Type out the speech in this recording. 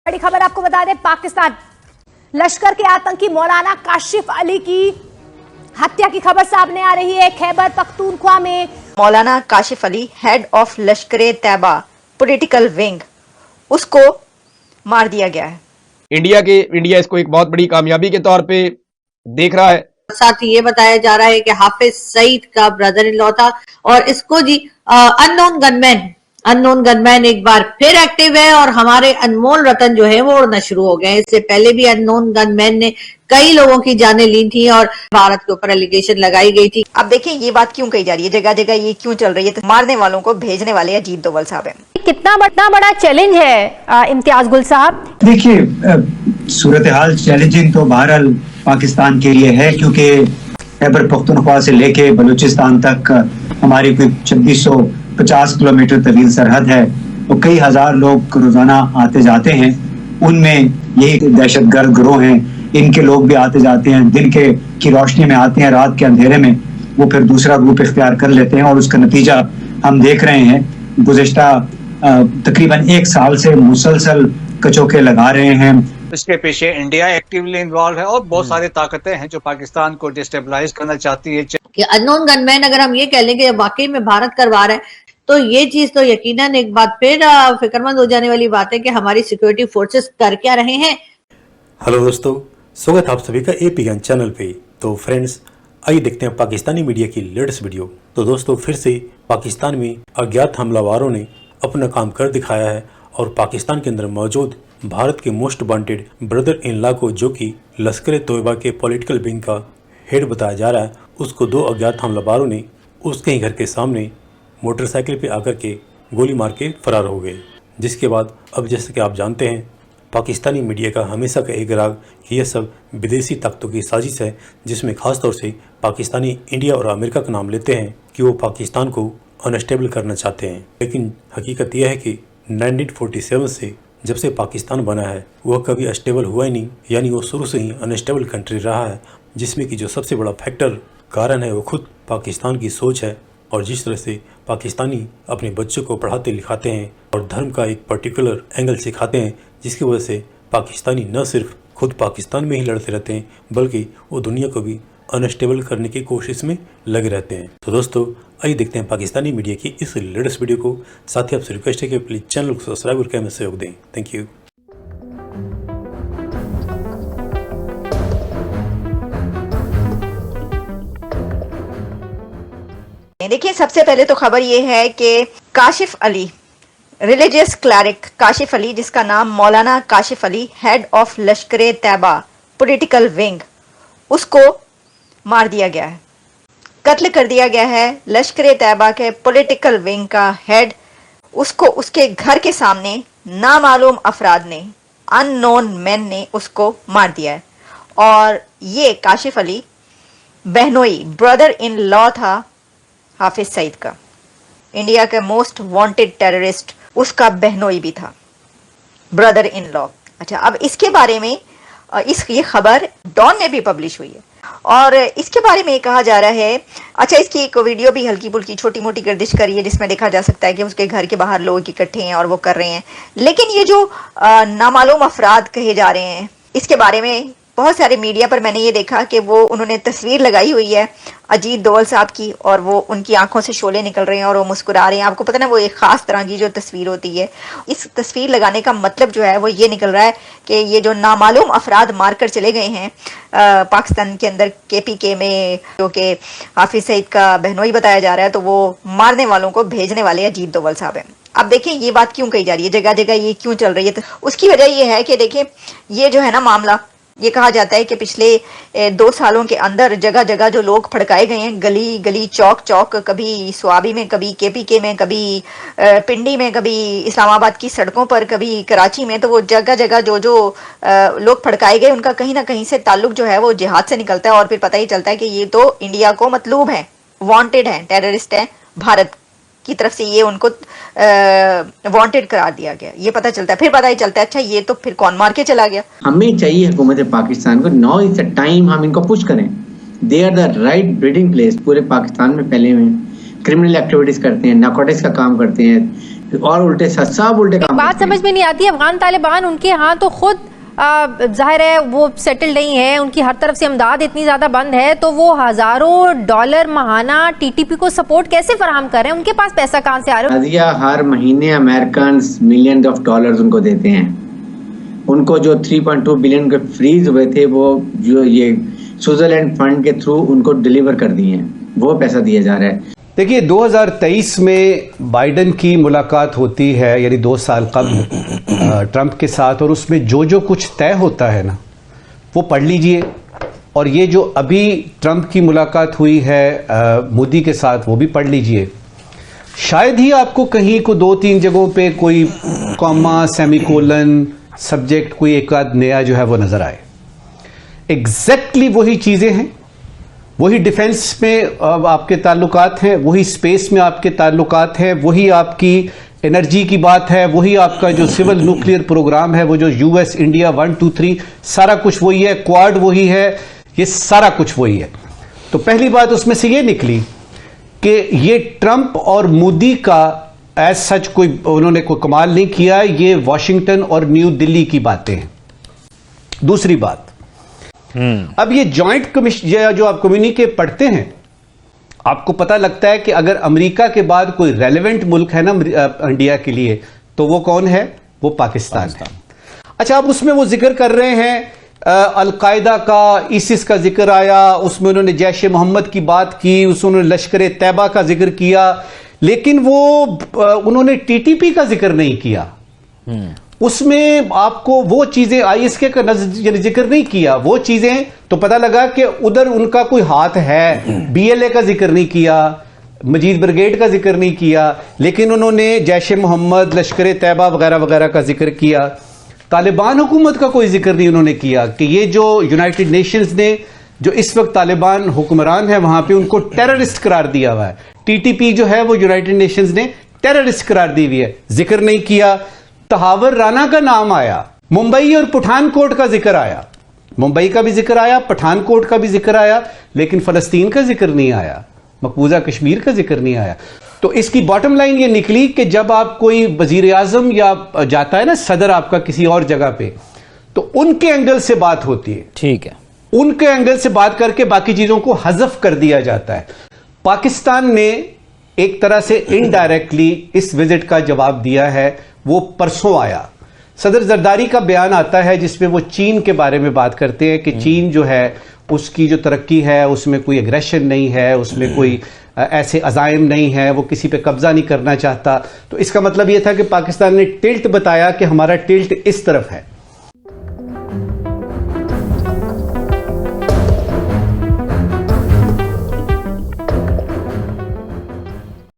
बड़ी खबर आपको बता दें, पाकिस्तान लश्कर के आतंकी मौलाना काशिफ अली की हत्या की खबर सामने आ रही है। खैबर पख्तूनख्वा में Maulana Kashif Ali, head of Lashkar-e-Taiba political wing, उसको मार दिया गया है। इंडिया इसको एक बहुत बड़ी कामयाबी के तौर पे देख रहा है। साथ ही ये बताया जा रहा है कि हाफिज सईद का ब्रदर इन लॉ था और इसको जी अननोन गनमैन एक बार फिर एक्टिव है और हमारे अनमोल रतन जो है वो उड़ना शुरू हो गए। इससे पहले भी अननोन गनमैन ने कई लोगों की जानें ली थी और भारत के ऊपर एलिगेशन लगाई गई थी। अब देखिए ये बात क्यों कही जा रही है, जगह जगह ये क्यों चल रही है, तो मारने वालों को भेजने वाले अजीत डोवल साहब हैं। कितना बड़ा चैलेंज है इम्तियाज गुल साहब? देखिए सूरत हाल चैलेंजिंग तो बहरहाल पाकिस्तान के लिए है, क्योंकि खैबर पख्तूनख्वा से लेके बलूचिस्तान तक हमारी कोई 2650 किलोमीटर तवील सरहद है और कई हजार लोग रोजाना आते जाते हैं। उनमें यही दहशतगर्द गिरोह हैं, इनके लोग भी आते जाते हैं, दिन की रोशनी में आते हैं, रात के अंधेरे में वो फिर दूसरा रूप इख्तियार कर लेते हैं और उसका नतीजा हम देख रहे हैं। गुज़िश्ता तकरीबन 1 साल से मुसलसल कचोके लगा रहे हैं। इसके पीछे इंडिया एक्टिवली इन्वॉल्व है और बहुत सारी ताकतें हैं जो पाकिस्तान को डिस्टेबलाइज करना चाहती है। कि अननोन गनमैन अगर हम ये कह लें कि वाकई में भारत करवा रहा है तो ये चीज तो यकीनन एक बात फिर फिक्रमंद हो जाने वाली बात है कि हमारी सिक्योरिटी फोर्सेस कर क्या रहे हैं। हेलो दोस्तों, स्वागत आप सभी का एपी ज्ञान चैनल पे। तो फ्रेंड्स, आइए देखते हैं पाकिस्तानी मीडिया की लेटेस्ट वीडियो। तो दोस्तों, फिर से पाकिस्तान में अज्ञात हमलावरों ने अपना काम कर दिखाया है और पाकिस्तान के अंदर मौजूद भारत के most wanted brother in law को, जो कि लश्कर-ए-तोयबा के पॉलिटिकल विंग का हेड बताया जा रहा है, उसको 2 अज्ञात हमलावरों ने उसके ही घर के सामने मोटरसाइकिल पे आकर के गोली मार के फरार हो गए। जिसके बाद अब जैसे कि आप जानते हैं, पाकिस्तानी मीडिया का हमेशा का एक राग कि यह सब विदेशी ताकतों की साजिश है, जिसमें खास तौर से पाकिस्तानी इंडिया और अमेरिका का नाम लेते हैं कि वो पाकिस्तान को अनस्टेबल करना चाहते हैं। लेकिन हकीकत यह है कि 1947 से जब से पाकिस्तान बना है वह कभी स्टेबल हुआ ही नहीं, यानी वो शुरू से ही अनस्टेबल कंट्री रहा है, जिसमें कि जो सबसे बड़ा फैक्टर कारण है वो खुद पाकिस्तान की सोच है और जिस तरह से पाकिस्तानी अपने बच्चों को पढ़ाते लिखाते हैं और धर्म का एक पर्टिकुलर एंगल सिखाते हैं, जिसकी वजह से पाकिस्तानी न सिर्फ खुद पाकिस्तान में ही लड़ते रहते हैं बल्कि वो दुनिया को भी अनस्टेबल करने की कोशिश में लगे रहते हैं। तो दोस्तों, आइए देखते हैं पाकिस्तानी मीडिया की इस लेटेस्ट वीडियो को। साथ ही आपसे रिक्वेस्ट है कि प्लीज चैनल को सब्सक्राइब करके हमें सहयोग दें। Thank you. देखिए, सबसे पहले तो खबर ये है कि काशिफ अली, रिलीजियस क्लरिक काशिफ अली, जिसका नाम Maulana Kashif Ali, head of Lashkar-e-Taiba political wing, उसको मार दिया गया है, कत्ल कर दिया गया है। लश्कर-ए-तैयबा के पॉलिटिकल विंग का हेड, उसको उसके घर के सामने नामालूम अफराद ने, अननोन मैन ने उसको मार दिया है। और ये काशिफ अली बहनोई, ब्रदर इन लॉ था हाफिज सईद का, इंडिया के मोस्ट वांटेड टेररिस्ट, उसका बहनोई भी था, ब्रदर इन लॉ। अच्छा, अब इसके बारे में ये खबर डॉन में भी पब्लिश हुई है और इसके बारे में कहा जा रहा है, अच्छा, इसकी एक वीडियो भी हल्की फुल्की छोटी मोटी गर्दिश करी है जिसमें देखा जा सकता है कि उसके घर के बाहर लोग इकट्ठे हैं और वो कर रहे हैं। लेकिन ये जो नामालूम अफराद कहे जा रहे हैं, इसके बारे में बहुत सारे मीडिया पर मैंने ये देखा कि वो उन्होंने तस्वीर लगाई हुई है अजीत डोवल साहब की और वो उनकी आंखों से शोले निकल रहे हैं और वो मुस्कुरा रहे हैं। आपको पता ना, वो एक खास तरह की जो तस्वीर होती है, इस तस्वीर लगाने का मतलब जो है वो ये निकल रहा है कि ये जो नामालूम अफराद मारकर चले गए हैं पाकिस्तान के अंदर KPK में, जो कि हाफिज सईद का बहनोई बताया जा रहा है, तो वो मारने वालों को भेजने वाले अजीत डोवल साहब हैं। अब देखिए ये बात क्यों कही जा रही है, जगह जगह ये क्यों चल रही है, तो उसकी वजह ये है कि देखिए ये जो है ना मामला, ये कहा जाता है कि पिछले 2 सालों के अंदर जगह जगह जो लोग फड़काए गए हैं, गली गली, चौक चौक, कभी स्वाबी में, कभी KPK में, कभी पिंडी में, कभी इस्लामाबाद की सड़कों पर, कभी कराची में, तो वो जगह जगह जो लोग फड़काए गए उनका कहीं ना कहीं से ताल्लुक जो है वो जिहाद से निकलता है और फिर पता ही चलता है कि ये तो इंडिया को मतलूब है, वांटेड है, टेररिस्ट है, भारत की तरफ से ये उनको वांटेड करार दिया गया। ये पता चलता है, फिर पता ही चलता है अच्छा ये तो फिर कौन मार के चला गया। हमें चाहिए हुकूमत पाकिस्तान को, नाउ इज द टाइम हम इनको पुश करें। They are the right breeding place. पूरे पाकिस्तान में फैले हुए क्रिमिनल एक्टिविटीज करते हैं, नारकोटिक्स का काम करते हैं, और उल्टे सब उल्टे काम बात करते हैं। समझ में नहीं आती। अफगान तालिबान उनके यहाँ तो खुद जाहिर है वो सेटल नहीं है, उनकी हर तरफ से इमदाद इतनी ज्यादा बंद है, तो वो हजारों डॉलर माहाना टीटीपी को सपोर्ट कैसे फराहम कर रहे हैं? उनके पास पैसा कहाँ से आ रहा है? नाजिया, हर महीने अमेरिकन मिलियंस ऑफ डॉलर्स उनको देते हैं। उनको जो 3.2 बिलियन के फ्रीज हुए थे वो जो ये स्विट्जरलैंड फंड के थ्रू उनको डिलीवर कर दिए हैं, वो पैसा दिया जा रहा है। देखिए 2023 में बाइडन की मुलाकात होती है, यानी 2 साल कबल ट्रंप के साथ, और उसमें जो जो कुछ तय होता है ना वो पढ़ लीजिए। और ये जो अभी ट्रंप की मुलाकात हुई है मोदी के साथ वो भी पढ़ लीजिए। शायद ही आपको कहीं को 2-3 जगहों पे कोई कॉमा, सेमीकोलन, सब्जेक्ट कोई एक आध नया जो है वो नजर आए। एग्जैक्टली वही चीजें हैं, वही डिफेंस में आपके ताल्लुकात हैं, वही स्पेस में आपके ताल्लुकात हैं, वही आपकी एनर्जी की बात है, वही आपका जो सिविल न्यूक्लियर प्रोग्राम है, वो जो यूएस इंडिया 1, 2, 3 सारा कुछ वही है, क्वाड वही है, ये सारा कुछ वही है। तो पहली बात उसमें से ये निकली कि ये ट्रंप और मोदी का एज सच कोई उन्होंने कोई कमाल नहीं किया, ये वॉशिंगटन और न्यू दिल्ली की बातें हैं। दूसरी बात, अब ये जॉइंट कमीशन जो आप कम्युनिके पढ़ते हैं, आपको पता लगता है कि अगर अमेरिका के बाद कोई रेलेवेंट मुल्क है ना इंडिया के लिए, तो वो कौन है? वो पाकिस्तान है। अच्छा, अब उसमें वो जिक्र कर रहे हैं अलकायदा का, ISIS का जिक्र आया, उसमें उन्होंने जैश ए मोहम्मद की बात की, उसमें उन्होंने लश्कर तैयबा का जिक्र किया, लेकिन वो उन्होंने टीटीपी का जिक्र नहीं किया। उसमें आपको वो चीजें ISK का जिक्र नहीं किया। वो चीजें तो पता लगा कि उधर उनका कोई हाथ है। BLA का जिक्र नहीं किया, मजीद ब्रिगेड का जिक्र नहीं किया, लेकिन उन्होंने जैश ए मोहम्मद, लश्कर तैयबा वगैरह वगैरह का जिक्र किया। तालिबान हुकूमत का कोई जिक्र नहीं उन्होंने किया कि ये जो यूनाइटेड नेशंस ने जो इस वक्त तालिबान हुक्मरान है वहां पे उनको टेररिस्ट करार दिया हुआ है। TTP जो है वो यूनाइटेड नेशंस ने टेररिस्ट करार दी हुई है, जिक्र नहीं किया। तहावर राना का नाम आया, मुंबई और पठानकोट का जिक्र आया, मुंबई का भी जिक्र आया, पठानकोट का भी जिक्र आया, लेकिन फलस्तीन का जिक्र नहीं आया, मकबूजा कश्मीर का जिक्र नहीं आया। तो इसकी बॉटम लाइन ये निकली कि जब आप कोई वजीर आजम या जाता है ना सदर आपका किसी और जगह पे, तो उनके एंगल से बात होती है, ठीक है, उनके एंगल से बात करके बाकी चीजों को हज़फ कर दिया जाता है। पाकिस्तान ने एक तरह से इनडायरेक्टली इस विजिट का जवाब दिया है। वो परसों आया, सदर जरदारी का बयान आता है जिसमें वो चीन के बारे में बात करते हैं कि चीन जो है उसकी जो तरक्की है उसमें कोई एग्रेशन नहीं है, उसमें कोई ऐसे अजाइम नहीं है, वो किसी पे कब्जा नहीं करना चाहता। तो इसका मतलब ये था कि पाकिस्तान ने टिल्ट बताया कि हमारा टिल्ट इस तरफ है।